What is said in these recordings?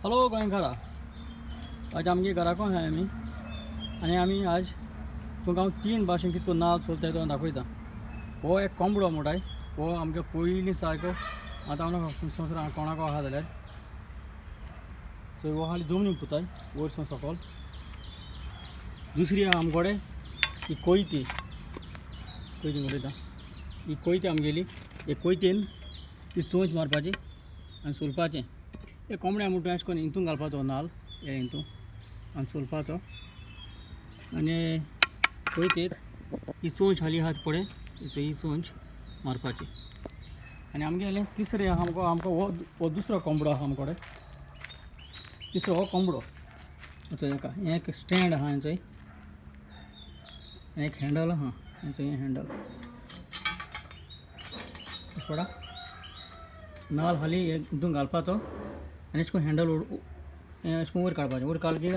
Hello गोंयकारा, आज आमगे घराको आहाय आनी आमी आज तुमकां हांव 3 भाशेन कितको नाल्ल चलताय तो दाखयता। हो एक कोंबडो मोठाय, हो आमगे पयलीं सारको आतां हांव संवसारान कोणाको आहा जाल्यार सो हो हाली जमनीक पुताय वयरसून सकयल। दुसरी आहा आमकोडे ही कोयती उलयता, ही कोयती आमगेली। हे कोयतेन ती चोंच मारपाची आनी सोलपाचें। हे कोंबड्या म्हणटा अशें करून हितून घालपाचो नाल्ल, हे हितून आनी सोलपाचो। आनी कोयतेक ही चोंच हाली आहा पळय, ही चोंच मारपाची। आनी आमगेलें तिसरें आहा आमकां हो दुसरो कोंबडो आहा आमकोडे। तिसरो हो कोंबडो हेका एक स्टँड आहा हांचो, एक हँडल आहा हांचो, हें हँडल पडा। नाल्ल हाली हितून घालपाचो आनी अशें करून हँडल अशें करून वयर काडपाचें। वयर काडलें की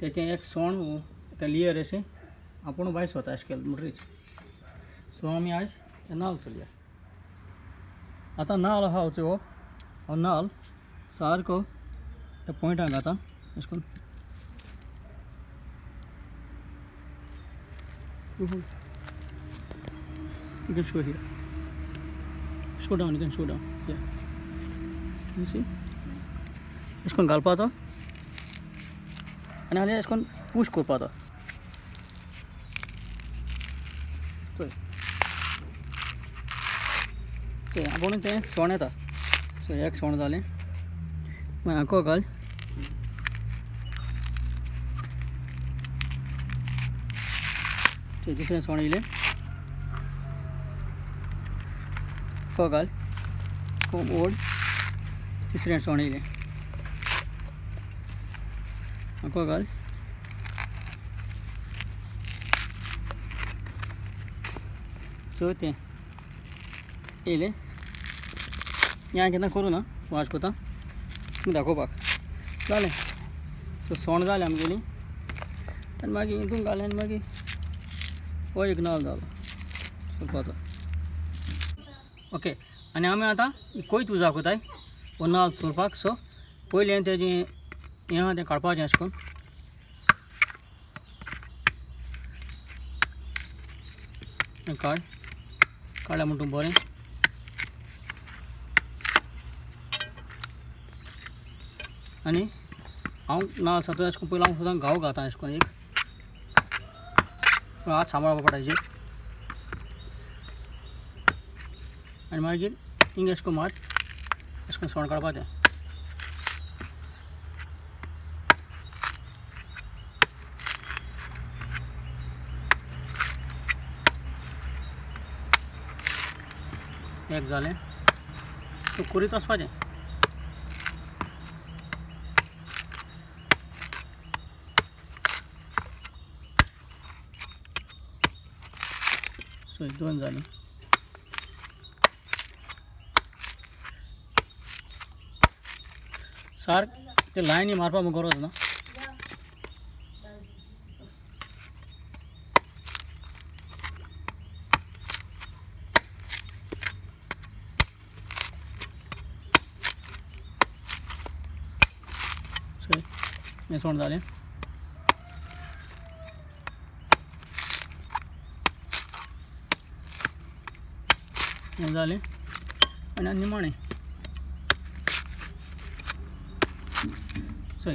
तेचें एक सोण तें लियर अशें आपूण भायर सरता अशें केलें म्हणटरीच। सो आमी आज हे नाल्ल चलया। आतां नाल्ल आहा हो नाल्ल सारको त्या पॉयंटाक घाता अशें करून। You can show here. Show down, you can show down. Yeah. You see? अशें करून घालपाचो आनी हाली अशें करून पुश करपाचो। चोय आपूण तें सोण येता। सो एक सोण जालें, मागीर आंको घाल। दुसरें सोण येयलें, आंको घाल, खूब ओड। तिसरें सोण येयलें, आंको घाल। सो तें येयलें। हें केन्ना करूं ना, वाज कोता दाखोवपाक जालें। सो सोण जालें आमगेलीं आनी मागीर हितून घालें आनी मागीर हो एक नाल्ल जालो सोलपाचो। ओके, आनी आमी आतां कोयत उजार कोताय हो नाल्ल सोलपाक। सो पयलें तेजें हें आहा तें काडपाचें अशें करून। हें काडलें म्हणटून बरें। आनी हांव नाल्ल सातून अशें करून पयलीं हांव सुद्दां घावो घालता अशें करून एक हात सांबाळपा पडटा हेजेर। आनी मागीर हिंग अशें करून मात अशें करून सोण काडपाचें। एक जालें, सो करीत वचपाचें। सो दोन जालीं। सारक ते लायनी मारपाक गरज ना। हें सोण जालें। हें जालें आनी निमाणें। चल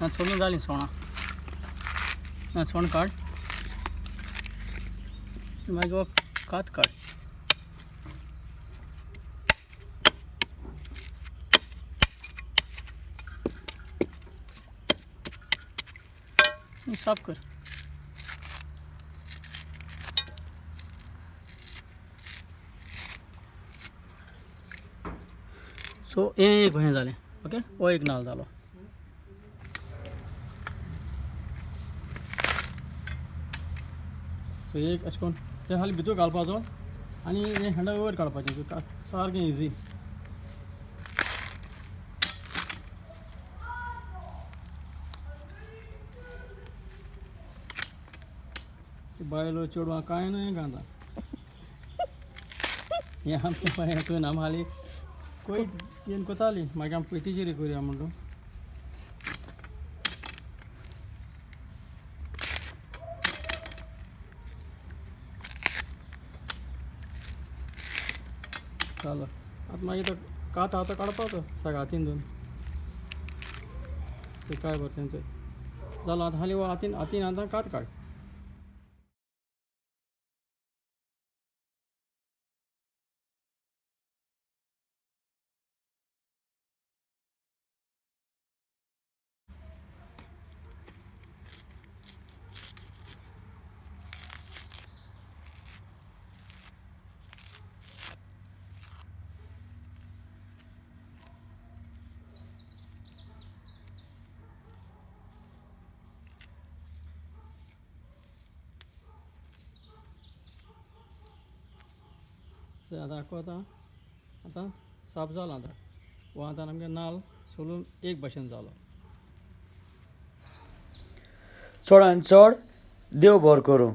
हां सोलून जालीं सोणां। हां सोण काड, मागीर हो कात काड। साफ कर। सो एक हें जालें। ओके, हो एक नाल्ल जालो। सो एक अशें करून तें हाली भितर घालपाचो आनी हें हँडल वयर काडपाचें सारकें इजी। बायलो चेडवां कांय न्हय घालता। हें आमचें हितून आमी हालीं कोयत येवन कोतालीं, मागीर आमी पयतीचेर करुया म्हणून आतां मागीर तो कात आहा तो काडपाचो सगळ्या हातीन दोन ते काय बरें तेंचो जालो आतां हाली हातीन हातीन आतां कात काड ते आतां आख्खो आतां साफ जालो आतां हो आतां आमगे नाल्ल सोलून एक भाशेन जालो चडांत चड देव बरें करूं.